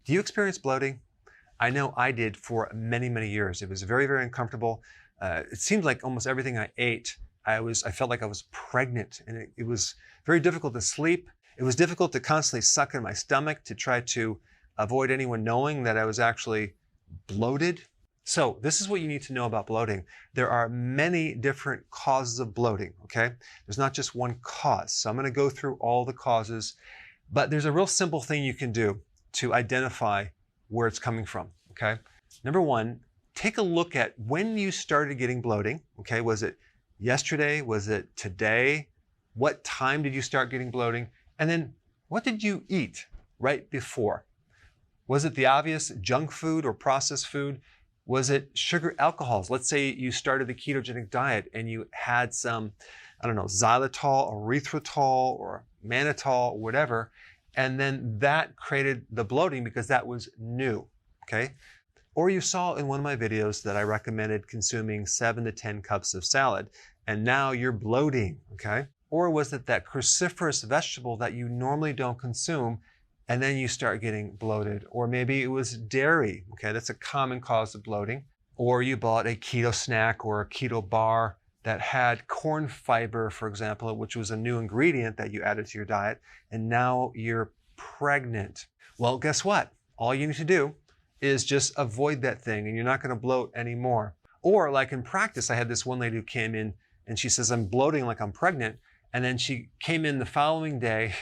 Do you experience bloating? I know I did for many, many years. It was very, very uncomfortable. It seemed like almost everything I ate, I felt like I was pregnant, and it was very difficult to sleep. It was difficult to constantly suck in my stomach to try to avoid anyone knowing that I was actually bloated. So this is what you need to know about bloating. There are many different causes of bloating, okay? There's not just one cause. So I'm going to go through all the causes, but there's a real simple thing you can do to identify where it's coming from, okay? Number one, take a look at when you started getting bloating, okay? Was it yesterday? Was it today? What time did you start getting bloating? And then what did you eat right before? Was it the obvious junk food or processed food? Was it sugar alcohols? Let's say you started the ketogenic diet and you had some, I don't know, xylitol, erythritol, or mannitol, or whatever, and then that created the bloating because that was new, okay? Or you saw in one of my videos that I recommended consuming 7 to 10 cups of salad, and now you're bloating, okay? Or was it that cruciferous vegetable that you normally don't consume, and then you start getting bloated? Or maybe it was dairy, okay? That's a common cause of bloating. Or you bought a keto snack or a keto bar that had corn fiber, for example, which was a new ingredient that you added to your diet, and now you're pregnant. Well, guess what? All you need to do is just avoid that thing, and you're not going to bloat anymore. Or like in practice, I had this one lady who came in and she says, I'm bloating like I'm pregnant. And then she came in the following day,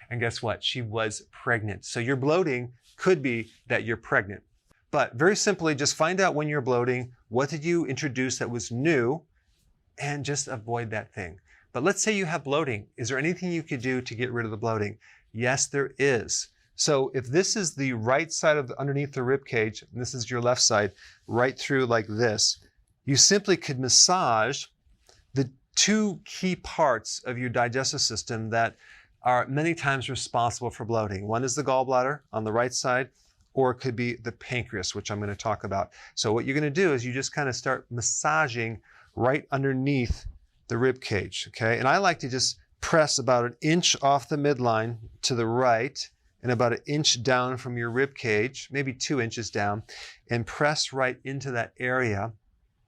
and guess what? She was pregnant. So your bloating could be that you're pregnant. But very simply, just find out when you're bloating, what did you introduce that was new, and just avoid that thing. But let's say you have bloating. Is there anything you could do to get rid of the bloating? Yes, there is. So if this is the right side of underneath the rib cage, and this is your left side, right through like this, you simply could massage the two key parts of your digestive system that are many times responsible for bloating. One is the gallbladder on the right side, or it could be the pancreas, which I'm going to talk about. So what you're going to do is you just kind of start massaging right underneath the rib cage, okay? And I like to just press about 1 inch off the midline to the right and about 1 inch down from your rib cage, maybe 2 inches down, and press right into that area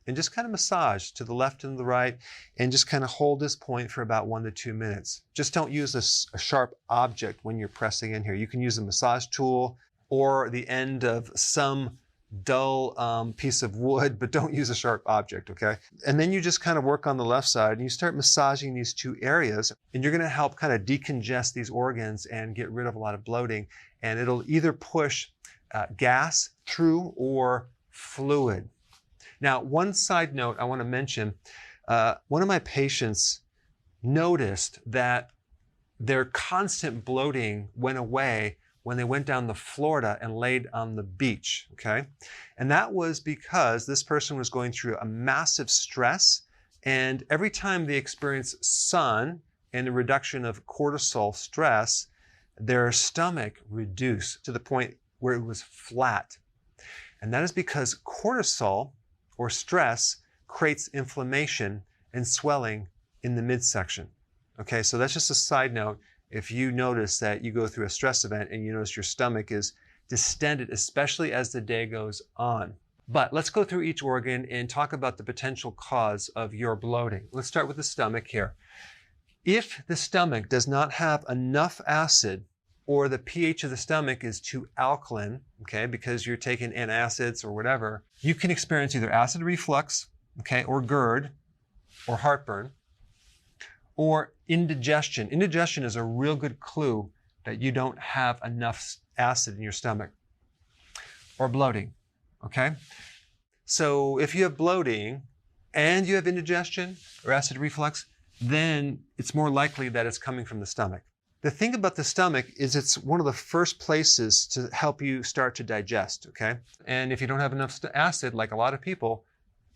and just kind of massage to the left and the right and just kind of hold this point for about 1 to 2 minutes. Just don't use a sharp object when you're pressing in here. You can use a massage tool or the end of some dull piece of wood, but don't use a sharp object, okay? And then you just kind of work on the left side and you start massaging these two areas, and you're gonna help kind of decongest these organs and get rid of a lot of bloating. And it'll either push gas through or fluid. Now, one side note I wanna mention, one of my patients noticed that their constant bloating went away when they went down to Florida and laid on the beach, okay? And that was because this person was going through a massive stress, and every time they experienced sun and a reduction of cortisol stress, their stomach reduced to the point where it was flat. And that is because cortisol, or stress, creates inflammation and swelling in the midsection. Okay, so that's just a side note. If you notice that you go through a stress event and you notice your stomach is distended, especially as the day goes on. But let's go through each organ and talk about the potential cause of your bloating. Let's start with the stomach here. If the stomach does not have enough acid, or the pH of the stomach is too alkaline, okay, because you're taking antacids or whatever, you can experience either acid reflux, okay, or GERD, or heartburn, or indigestion. Indigestion is a real good clue that you don't have enough acid in your stomach. Or bloating, okay? So if you have bloating and you have indigestion or acid reflux, then it's more likely that it's coming from the stomach. The thing about the stomach is it's one of the first places to help you start to digest, okay? And if you don't have enough acid, like a lot of people,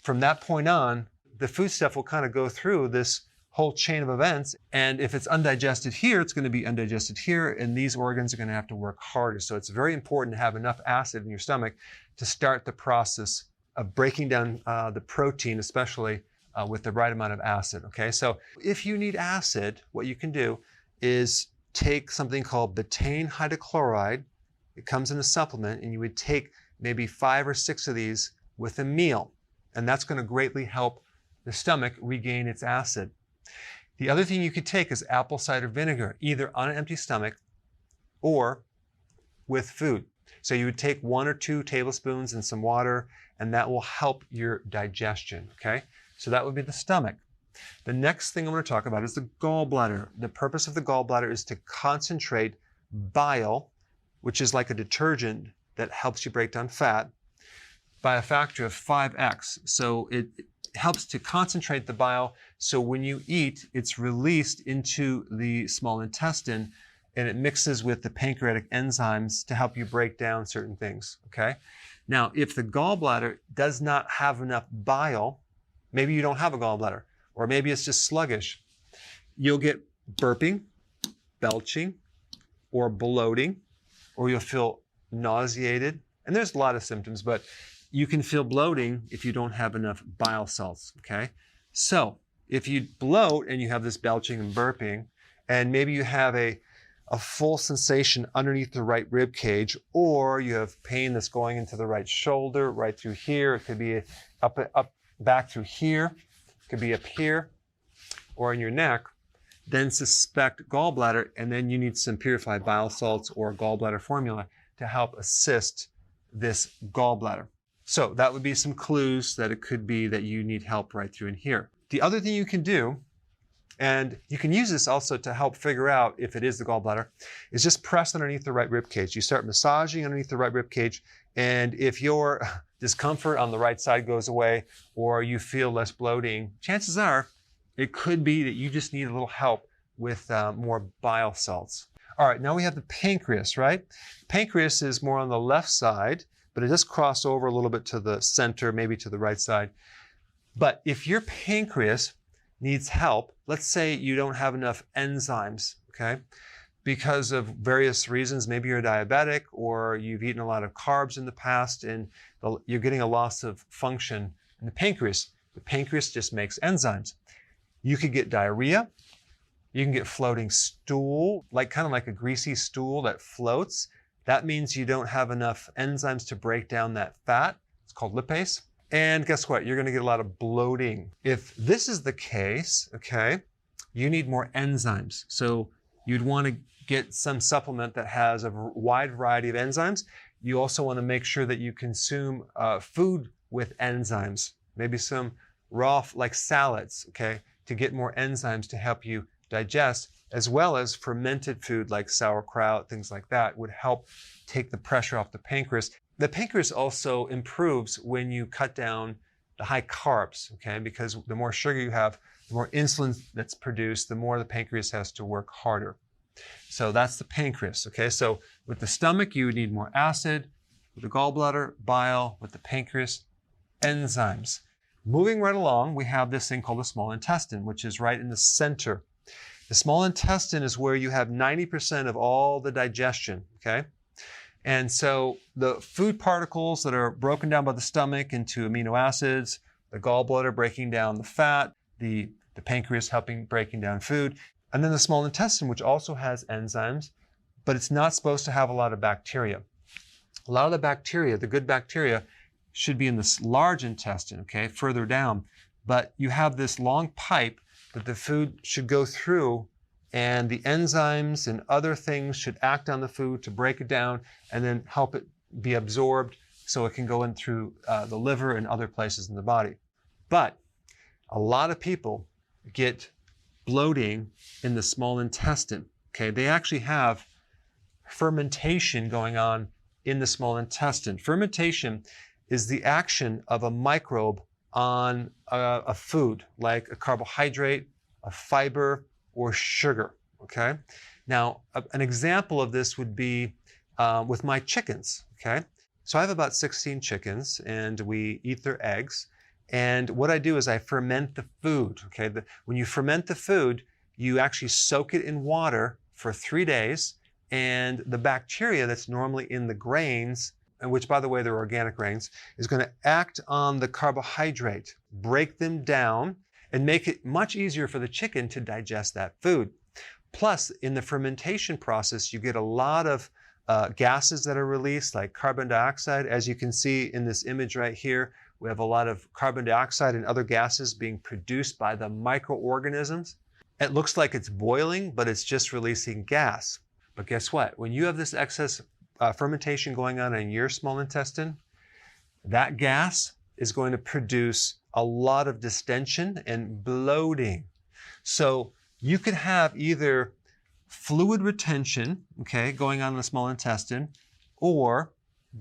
from that point on, the food stuff will kind of go through this whole chain of events. And if it's undigested here, it's going to be undigested here, and these organs are going to have to work harder. So it's very important to have enough acid in your stomach to start the process of breaking down the protein, especially with the right amount of acid, okay? So if you need acid, what you can do is take something called betaine hydrochloride. It comes in a supplement, and you would take maybe 5 or 6 of these with a meal. And that's going to greatly help the stomach regain its acid. The other thing you could take is apple cider vinegar, either on an empty stomach or with food. So you would take 1 or 2 tablespoons in some water, and that will help your digestion, okay? So that would be the stomach. The next thing I'm going to talk about is the gallbladder. The purpose of the gallbladder is to concentrate bile, which is like a detergent that helps you break down fat, by a factor of 5x. So it helps to concentrate the bile, so when you eat, it's released into the small intestine, and it mixes with the pancreatic enzymes to help you break down certain things, okay? Now, if the gallbladder does not have enough bile, maybe you don't have a gallbladder, or maybe it's just sluggish, you'll get burping, belching, or bloating, or you'll feel nauseated. And there's a lot of symptoms, but you can feel bloating if you don't have enough bile salts, okay? So if you bloat and you have this belching and burping, and maybe you have a full sensation underneath the right rib cage, or you have pain that's going into the right shoulder, right through here, it could be up back through here, it could be up here, or in your neck, then suspect gallbladder, and then you need some purified bile salts or gallbladder formula to help assist this gallbladder. So that would be some clues that it could be that you need help right through in here. The other thing you can do, and you can use this also to help figure out if it is the gallbladder, is just press underneath the right rib cage. You start massaging underneath the right rib cage, and if your discomfort on the right side goes away, or you feel less bloating, chances are it could be that you just need a little help with more bile salts. All right, now we have the pancreas, right? Pancreas is more on the left side, but it does cross over a little bit to the center, maybe to the right side. But if your pancreas needs help, let's say you don't have enough enzymes, okay? Because of various reasons, maybe you're diabetic, or you've eaten a lot of carbs in the past, and you're getting a loss of function in the pancreas. The pancreas just makes enzymes. You could get diarrhea. You can get floating stool, kind of like a greasy stool that floats. That means you don't have enough enzymes to break down that fat. It's called lipase. And guess what? You're going to get a lot of bloating. If this is the case, okay, you need more enzymes. So you'd want to get some supplement that has a wide variety of enzymes. You also want to make sure that you consume food with enzymes, maybe some raw, like salads, okay, to get more enzymes to help you digest, as well as fermented food like sauerkraut, things like that would help take the pressure off the pancreas. The pancreas also improves when you cut down the high carbs, okay? Because the more sugar you have, the more insulin that's produced, the more the pancreas has to work harder. So that's the pancreas, okay? So with the stomach, you would need more acid. With the gallbladder, bile. With the pancreas, enzymes. Moving right along, we have this thing called the small intestine, which is right in the center. The small intestine is where you have 90% of all the digestion, okay? And so the food particles that are broken down by the stomach into amino acids, the gallbladder breaking down the fat, the pancreas helping breaking down food, and then the small intestine, which also has enzymes, but it's not supposed to have a lot of bacteria. A lot of the bacteria, the good bacteria, should be in this large intestine, okay, further down. But you have this long pipe that the food should go through, and the enzymes and other things should act on the food to break it down and then help it be absorbed so it can go in through the liver and other places in the body. But a lot of people get bloating in the small intestine, okay? They actually have fermentation going on in the small intestine. Fermentation is the action of a microbe on a food, like a carbohydrate, a fiber, or sugar, okay? Now, an example of this would be with my chickens, okay? So I have about 16 chickens, and we eat their eggs. And what I do is I ferment the food, okay? When you ferment the food, you actually soak it in water for 3 days, and the bacteria that's normally in the grains, and which, by the way, they're organic grains, is going to act on the carbohydrate, break them down, and make it much easier for the chicken to digest that food. Plus, in the fermentation process, you get a lot of gases that are released, like carbon dioxide. As you can see in this image right here, we have a lot of carbon dioxide and other gases being produced by the microorganisms. It looks like it's boiling, but it's just releasing gas. But guess what? When you have this excess fermentation going on in your small intestine, that gas is going to produce a lot of distension and bloating. So you could have either fluid retention, okay, going on in the small intestine, or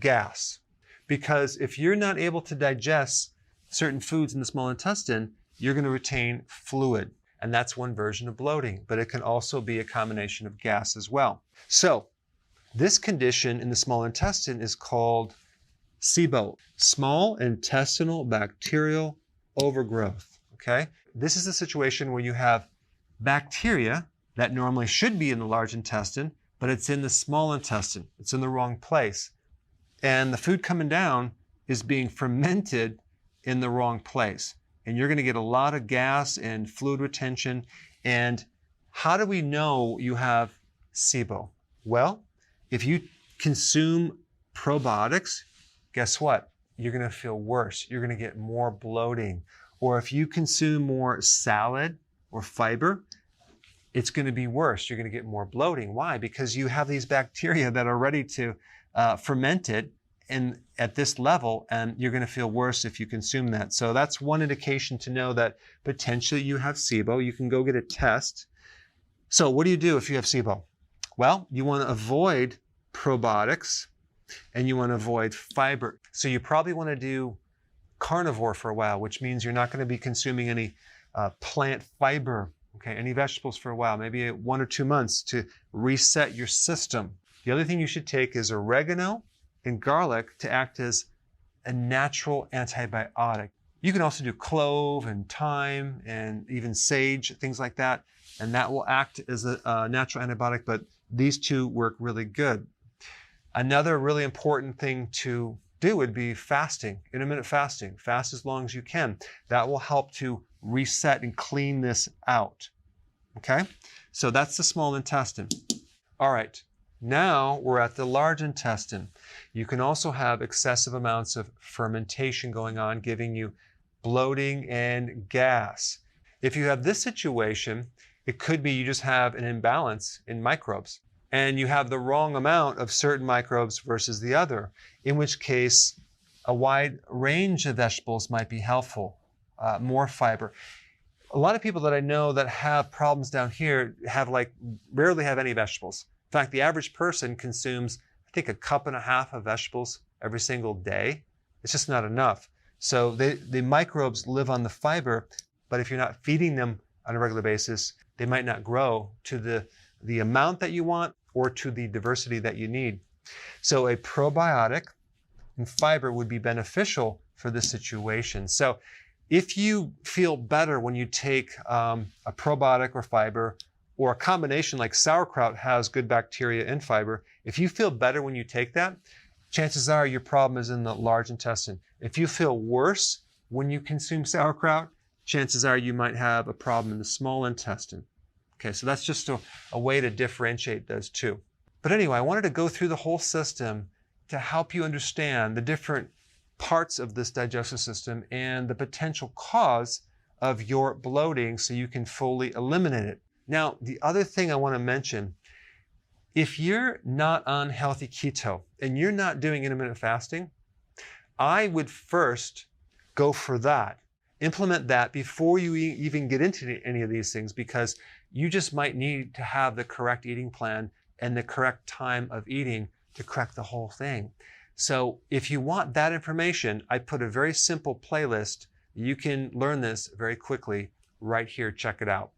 gas. Because if you're not able to digest certain foods in the small intestine, you're going to retain fluid. And that's one version of bloating, but it can also be a combination of gas as well. So this condition in the small intestine is called SIBO, small intestinal bacterial overgrowth, okay? This is a situation where you have bacteria that normally should be in the large intestine, but it's in the small intestine. It's in the wrong place. And the food coming down is being fermented in the wrong place. And you're going to get a lot of gas and fluid retention. And how do we know you have SIBO? Well, if you consume probiotics, guess what? You're going to feel worse. You're going to get more bloating. Or if you consume more salad or fiber, it's going to be worse. You're going to get more bloating. Why? Because you have these bacteria that are ready to ferment it at this level, and you're going to feel worse if you consume that. So that's one indication to know that potentially you have SIBO. You can go get a test. So what do you do if you have SIBO? Well, you want to avoid probiotics and you want to avoid fiber. So you probably want to do carnivore for a while, which means you're not going to be consuming any plant fiber, okay, any vegetables for a while, maybe 1 or 2 months to reset your system. The other thing you should take is oregano and garlic to act as a natural antibiotic. You can also do clove and thyme and even sage, things like that, and that will act as a natural antibiotic, but these two work really good. Another really important thing to do would be fasting, intermittent fasting. Fast as long as you can. That will help to reset and clean this out. Okay? So that's the small intestine. All right. Now we're at the large intestine. You can also have excessive amounts of fermentation going on, giving you bloating and gas. If you have this situation, it could be you just have an imbalance in microbes and you have the wrong amount of certain microbes versus the other, in which case a wide range of vegetables might be helpful, more fiber. A lot of people that I know that have problems down here rarely have any vegetables. In fact, the average person consumes, I think, 1.5 cups of vegetables every single day. It's just not enough. So the microbes live on the fiber, but if you're not feeding them on a regular basis, they might not grow to the amount that you want or to the diversity that you need. So a probiotic and fiber would be beneficial for this situation. So if you feel better when you take a probiotic or fiber, or a combination like sauerkraut has good bacteria and fiber, if you feel better when you take that, chances are your problem is in the large intestine. If you feel worse when you consume sauerkraut, chances are you might have a problem in the small intestine. Okay, so that's just a way to differentiate those two. But anyway, I wanted to go through the whole system to help you understand the different parts of this digestive system and the potential cause of your bloating so you can fully eliminate it. Now, the other thing I want to mention, if you're not on healthy keto and you're not doing intermittent fasting, I would first go for that. Implement that before you even get into any of these things, because you just might need to have the correct eating plan and the correct time of eating to correct the whole thing. So if you want that information, I put a very simple playlist. You can learn this very quickly right here. Check it out.